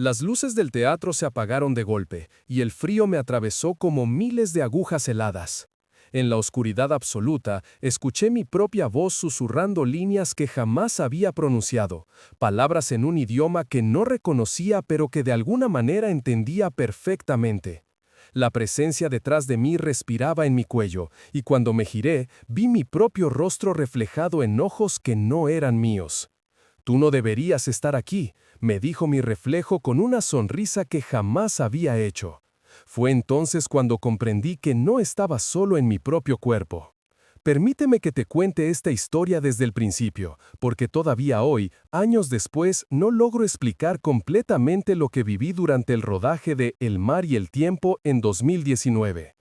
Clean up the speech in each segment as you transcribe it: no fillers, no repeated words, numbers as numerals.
Las luces del teatro se apagaron de golpe, y el frío me atravesó como miles de agujas heladas. En la oscuridad absoluta, escuché mi propia voz susurrando líneas que jamás había pronunciado, palabras en un idioma que no reconocía pero que de alguna manera entendía perfectamente. La presencia detrás de mí respiraba en mi cuello, y cuando me giré, vi mi propio rostro reflejado en ojos que no eran míos. «Tú no deberías estar aquí», me dijo mi reflejo con una sonrisa que jamás había hecho. Fue entonces cuando comprendí que no estaba solo en mi propio cuerpo. Permíteme que te cuente esta historia desde el principio, porque todavía hoy, años después, no logro explicar completamente lo que viví durante el rodaje de El mar y el tiempo en 2019.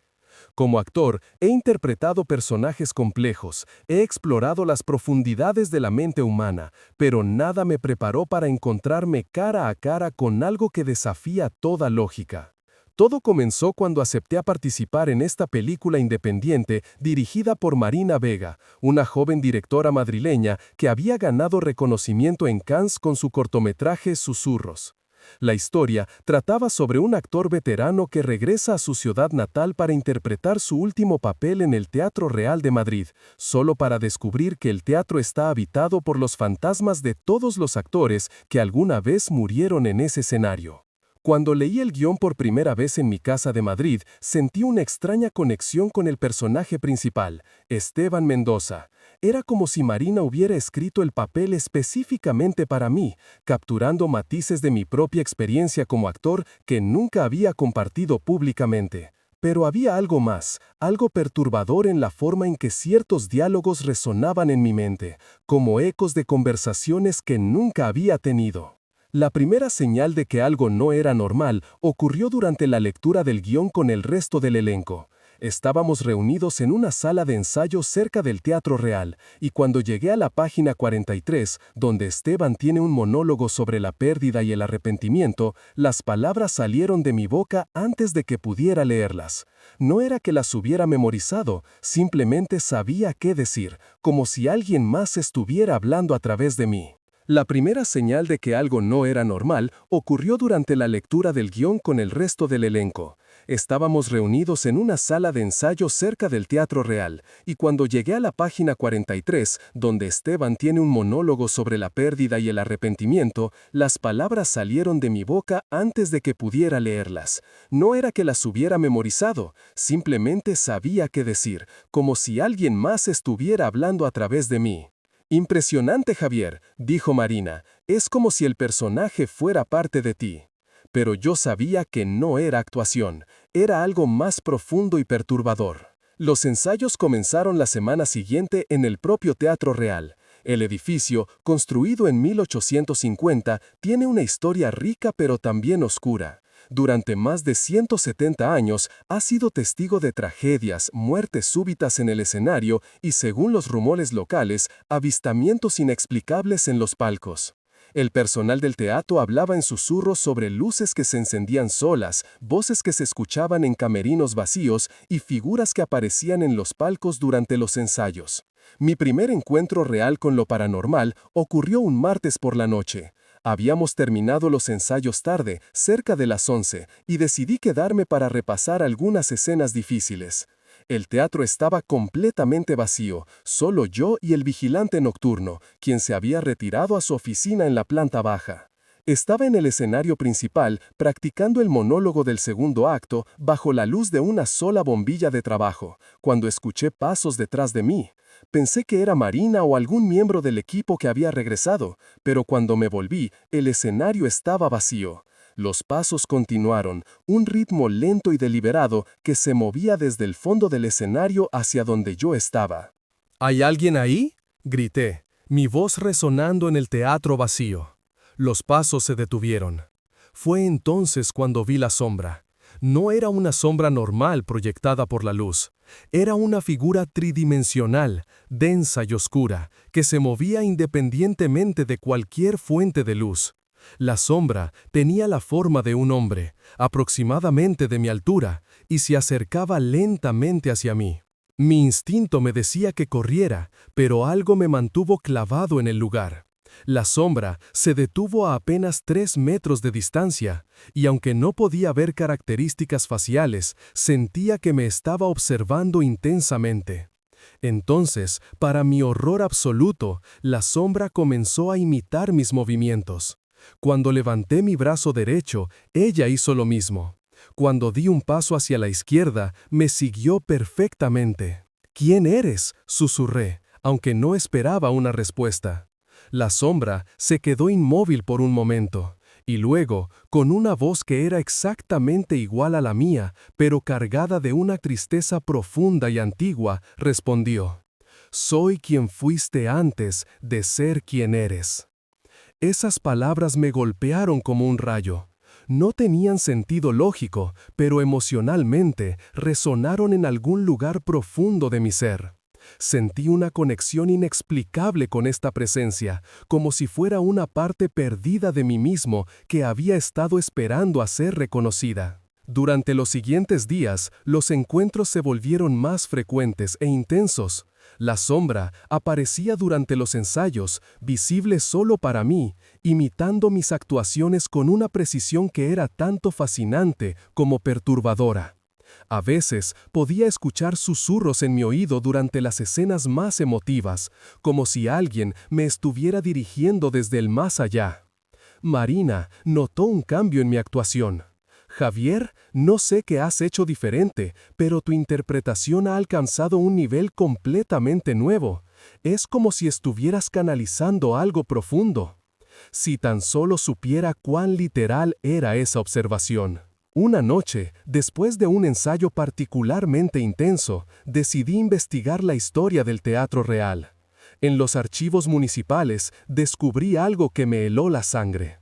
Como actor, he interpretado personajes complejos, he explorado las profundidades de la mente humana, pero nada me preparó para encontrarme cara a cara con algo que desafía toda lógica. Todo comenzó cuando acepté a participar en esta película independiente dirigida por Marina Vega, una joven directora madrileña que había ganado reconocimiento en Cannes con su cortometraje Susurros. La historia trataba sobre un actor veterano que regresa a su ciudad natal para interpretar su último papel en el Teatro Real de Madrid, solo para descubrir que el teatro está habitado por los fantasmas de todos los actores que alguna vez murieron en ese escenario. Cuando leí el guión por primera vez en mi casa de Madrid, sentí una extraña conexión con el personaje principal, Esteban Mendoza. Era como si Marina hubiera escrito el papel específicamente para mí, capturando matices de mi propia experiencia como actor que nunca había compartido públicamente. Pero había algo más, algo perturbador en la forma en que ciertos diálogos resonaban en mi mente, como ecos de conversaciones que nunca había tenido. La primera señal de que algo no era normal ocurrió durante la lectura del guión con el resto del elenco. Estábamos reunidos en una sala de ensayo cerca del Teatro Real, y cuando llegué a la página 43, donde Esteban tiene un monólogo sobre la pérdida y el arrepentimiento, las palabras salieron de mi boca antes de que pudiera leerlas. No era que las hubiera memorizado, simplemente sabía qué decir, como si alguien más estuviera hablando a través de mí. La primera señal de que algo no era normal ocurrió durante la lectura del guión con el resto del elenco. Estábamos reunidos en una sala de ensayo cerca del Teatro Real, y cuando llegué a la página 43, donde Esteban tiene un monólogo sobre la pérdida y el arrepentimiento, las palabras salieron de mi boca antes de que pudiera leerlas. No era que las hubiera memorizado, simplemente sabía qué decir, como si alguien más estuviera hablando a través de mí. «Impresionante, Javier», dijo Marina, «es como si el personaje fuera parte de ti». Pero yo sabía que no era actuación, era algo más profundo y perturbador. Los ensayos comenzaron la semana siguiente en el propio Teatro Real. El edificio, construido en 1850, tiene una historia rica pero también oscura. Durante más de 170 años ha sido testigo de tragedias, muertes súbitas en el escenario y, según los rumores locales, avistamientos inexplicables en los palcos. El personal del teatro hablaba en susurros sobre luces que se encendían solas, voces que se escuchaban en camerinos vacíos y figuras que aparecían en los palcos durante los ensayos. Mi primer encuentro real con lo paranormal ocurrió un martes por la noche. Habíamos terminado los ensayos tarde, cerca de las 11, y decidí quedarme para repasar algunas escenas difíciles. El teatro estaba completamente vacío, solo yo y el vigilante nocturno, quien se había retirado a su oficina en la planta baja. Estaba en el escenario principal, practicando el monólogo del segundo acto, bajo la luz de una sola bombilla de trabajo, cuando escuché pasos detrás de mí. Pensé que era Marina o algún miembro del equipo que había regresado, pero cuando me volví, el escenario estaba vacío. Los pasos continuaron, un ritmo lento y deliberado que se movía desde el fondo del escenario hacia donde yo estaba. ¿Hay alguien ahí?, grité, mi voz resonando en el teatro vacío. Los pasos se detuvieron. Fue entonces cuando vi la sombra. No era una sombra normal proyectada por la luz. Era una figura tridimensional, densa y oscura, que se movía independientemente de cualquier fuente de luz. La sombra tenía la forma de un hombre, aproximadamente de mi altura, y se acercaba lentamente hacia mí. Mi instinto me decía que corriera, pero algo me mantuvo clavado en el lugar. La sombra se detuvo a apenas 3 metros de distancia, y aunque no podía ver características faciales, sentía que me estaba observando intensamente. Entonces, para mi horror absoluto, la sombra comenzó a imitar mis movimientos. Cuando levanté mi brazo derecho, ella hizo lo mismo. Cuando di un paso hacia la izquierda, me siguió perfectamente. «¿Quién eres?», susurré, aunque no esperaba una respuesta. La sombra se quedó inmóvil por un momento, y luego, con una voz que era exactamente igual a la mía, pero cargada de una tristeza profunda y antigua, respondió: «Soy quien fuiste antes de ser quien eres». Esas palabras me golpearon como un rayo. No tenían sentido lógico, pero emocionalmente resonaron en algún lugar profundo de mi ser. Sentí una conexión inexplicable con esta presencia, como si fuera una parte perdida de mí mismo que había estado esperando a ser reconocida. Durante los siguientes días, los encuentros se volvieron más frecuentes e intensos. La sombra aparecía durante los ensayos, visible solo para mí, imitando mis actuaciones con una precisión que era tanto fascinante como perturbadora. A veces podía escuchar susurros en mi oído durante las escenas más emotivas, como si alguien me estuviera dirigiendo desde el más allá. Marina notó un cambio en mi actuación. «Javier, no sé qué has hecho diferente, pero tu interpretación ha alcanzado un nivel completamente nuevo. Es como si estuvieras canalizando algo profundo». Si tan solo supiera cuán literal era esa observación. Una noche, después de un ensayo particularmente intenso, decidí investigar la historia del teatro real. En los archivos municipales descubrí algo que me heló la sangre.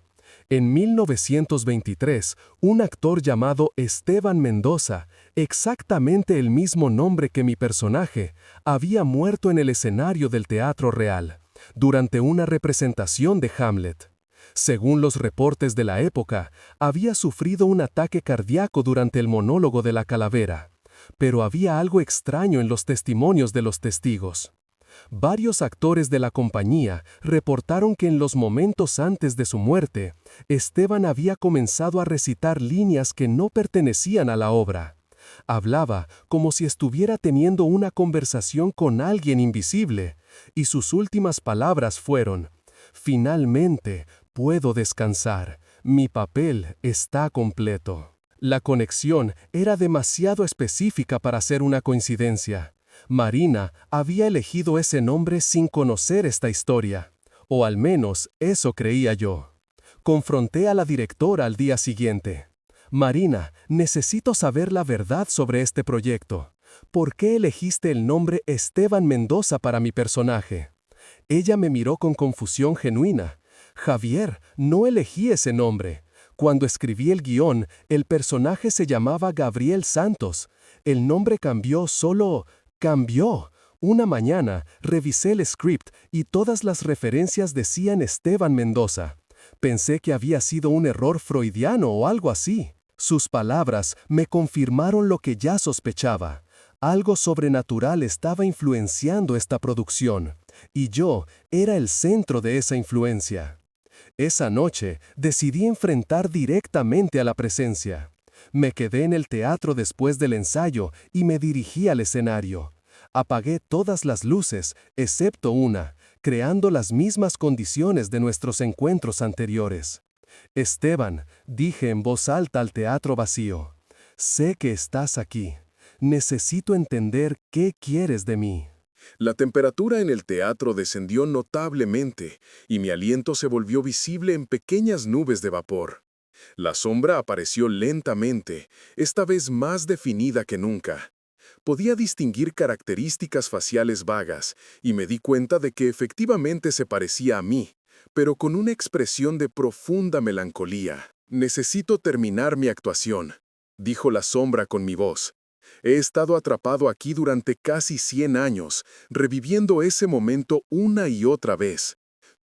En 1923, un actor llamado Esteban Mendoza, exactamente el mismo nombre que mi personaje, había muerto en el escenario del Teatro Real, durante una representación de Hamlet. Según los reportes de la época, había sufrido un ataque cardíaco durante el monólogo de la calavera, pero había algo extraño en los testimonios de los testigos. Varios actores de la compañía reportaron que en los momentos antes de su muerte, Esteban había comenzado a recitar líneas que no pertenecían a la obra. Hablaba como si estuviera teniendo una conversación con alguien invisible, y sus últimas palabras fueron: «Finalmente puedo descansar, mi papel está completo». La conexión era demasiado específica para ser una coincidencia. Marina había elegido ese nombre sin conocer esta historia, o al menos eso creía yo. Confronté a la directora al día siguiente. «Marina, necesito saber la verdad sobre este proyecto. ¿Por qué elegiste el nombre Esteban Mendoza para mi personaje?» Ella me miró con confusión genuina. «Javier, no elegí ese nombre. Cuando escribí el guión, el personaje se llamaba Gabriel Santos. El nombre cambió. Una mañana, revisé el script y todas las referencias decían Esteban Mendoza. Pensé que había sido un error freudiano o algo así». Sus palabras me confirmaron lo que ya sospechaba. Algo sobrenatural estaba influenciando esta producción, y yo era el centro de esa influencia. Esa noche decidí enfrentar directamente a la presencia. Me quedé en el teatro después del ensayo y me dirigí al escenario. Apagué todas las luces, excepto una, creando las mismas condiciones de nuestros encuentros anteriores. «Esteban», dije en voz alta al teatro vacío, «sé que estás aquí. Necesito entender qué quieres de mí». La temperatura en el teatro descendió notablemente y mi aliento se volvió visible en pequeñas nubes de vapor. La sombra apareció lentamente, esta vez más definida que nunca. Podía distinguir características faciales vagas y me di cuenta de que efectivamente se parecía a mí, pero con una expresión de profunda melancolía. «Necesito terminar mi actuación», dijo la sombra con mi voz. «He estado atrapado aquí durante casi 100 años, reviviendo ese momento una y otra vez.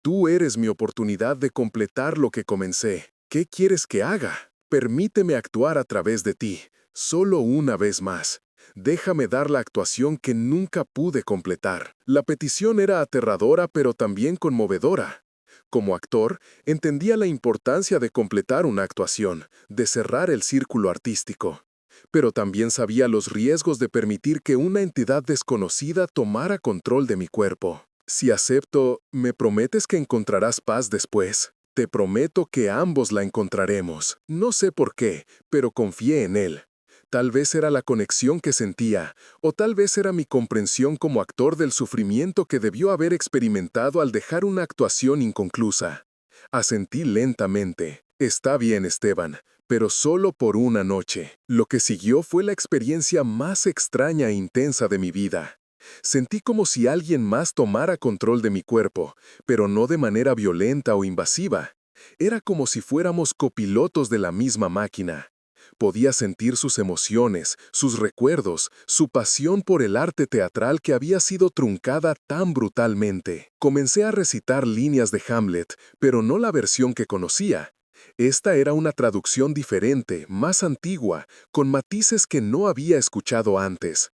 Tú eres mi oportunidad de completar lo que comencé. ¿Qué quieres que haga? Permíteme actuar a través de ti, solo una vez más. Déjame dar la actuación que nunca pude completar». La petición era aterradora pero también conmovedora. Como actor, entendía la importancia de completar una actuación, de cerrar el círculo artístico. Pero también sabía los riesgos de permitir que una entidad desconocida tomara control de mi cuerpo. Si acepto, ¿me prometes que encontrarás paz después? Te prometo que ambos la encontraremos. No sé por qué, pero confié en él. Tal vez era la conexión que sentía, o tal vez era mi comprensión como actor del sufrimiento que debió haber experimentado al dejar una actuación inconclusa. Asentí lentamente. Está bien, Esteban, pero solo por una noche. Lo que siguió fue la experiencia más extraña e intensa de mi vida. Sentí como si alguien más tomara control de mi cuerpo, pero no de manera violenta o invasiva. Era como si fuéramos copilotos de la misma máquina. Podía sentir sus emociones, sus recuerdos, su pasión por el arte teatral que había sido truncada tan brutalmente. Comencé a recitar líneas de Hamlet, pero no la versión que conocía. Esta era una traducción diferente, más antigua, con matices que no había escuchado antes.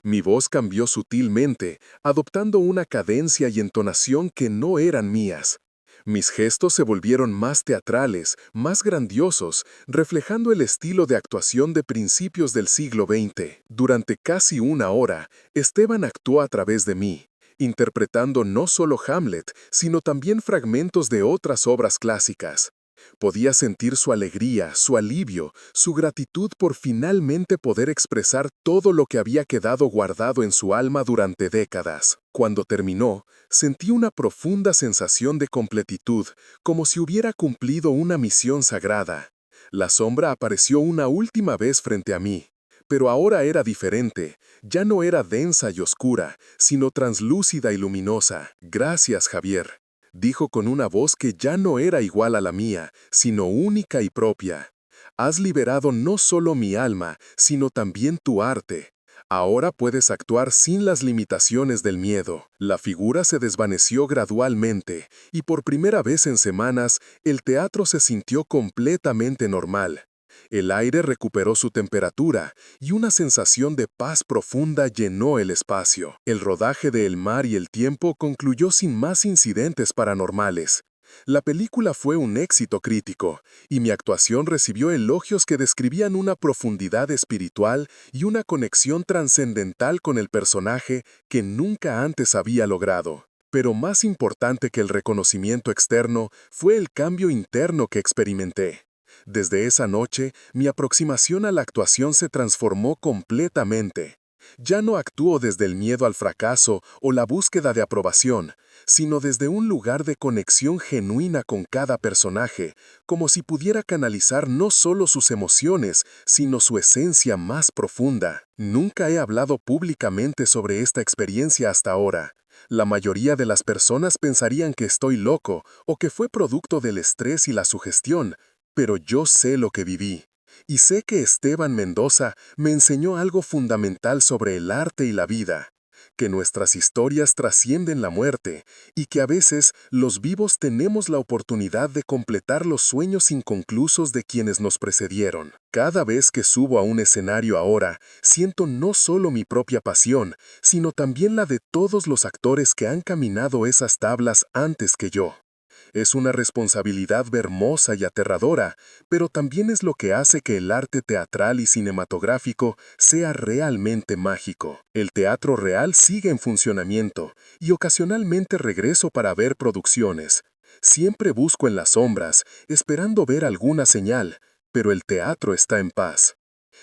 Mi voz cambió sutilmente, adoptando una cadencia y entonación que no eran mías. Mis gestos se volvieron más teatrales, más grandiosos, reflejando el estilo de actuación de principios del siglo XX. Durante casi una hora, Esteban actuó a través de mí, interpretando no solo Hamlet, sino también fragmentos de otras obras clásicas. Podía sentir su alegría, su alivio, su gratitud por finalmente poder expresar todo lo que había quedado guardado en su alma durante décadas. Cuando terminó, sentí una profunda sensación de completitud, como si hubiera cumplido una misión sagrada. La sombra apareció una última vez frente a mí, pero ahora era diferente. Ya no era densa y oscura, sino translúcida y luminosa. Gracias, Javier, dijo con una voz que ya no era igual a la mía, sino única y propia. Has liberado no solo mi alma, sino también tu arte. Ahora puedes actuar sin las limitaciones del miedo. La figura se desvaneció gradualmente, y por primera vez en semanas, el teatro se sintió completamente normal. El aire recuperó su temperatura y una sensación de paz profunda llenó el espacio. El rodaje de El mar y el tiempo concluyó sin más incidentes paranormales. La película fue un éxito crítico, y mi actuación recibió elogios que describían una profundidad espiritual y una conexión trascendental con el personaje que nunca antes había logrado. Pero más importante que el reconocimiento externo fue el cambio interno que experimenté. Desde esa noche, mi aproximación a la actuación se transformó completamente. Ya no actúo desde el miedo al fracaso o la búsqueda de aprobación, sino desde un lugar de conexión genuina con cada personaje, como si pudiera canalizar no solo sus emociones, sino su esencia más profunda. Nunca he hablado públicamente sobre esta experiencia hasta ahora. La mayoría de las personas pensarían que estoy loco o que fue producto del estrés y la sugestión, pero yo sé lo que viví. Y sé que Esteban Mendoza me enseñó algo fundamental sobre el arte y la vida, que nuestras historias trascienden la muerte y que a veces los vivos tenemos la oportunidad de completar los sueños inconclusos de quienes nos precedieron. Cada vez que subo a un escenario ahora, siento no solo mi propia pasión, sino también la de todos los actores que han caminado esas tablas antes que yo. Es una responsabilidad hermosa y aterradora, pero también es lo que hace que el arte teatral y cinematográfico sea realmente mágico. El teatro real sigue en funcionamiento, y ocasionalmente regreso para ver producciones. Siempre busco en las sombras, esperando ver alguna señal, pero el teatro está en paz.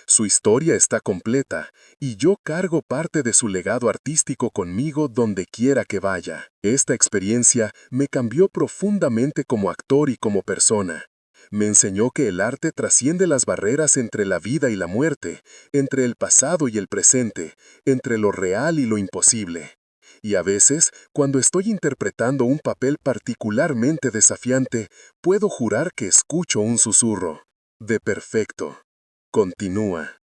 Su historia está completa, y yo cargo parte de su legado artístico conmigo donde quiera que vaya. Esta experiencia me cambió profundamente como actor y como persona. Me enseñó que el arte trasciende las barreras entre la vida y la muerte, entre el pasado y el presente, entre lo real y lo imposible. Y a veces, cuando estoy interpretando un papel particularmente desafiante, puedo jurar que escucho un susurro. De perfecto. Continúa.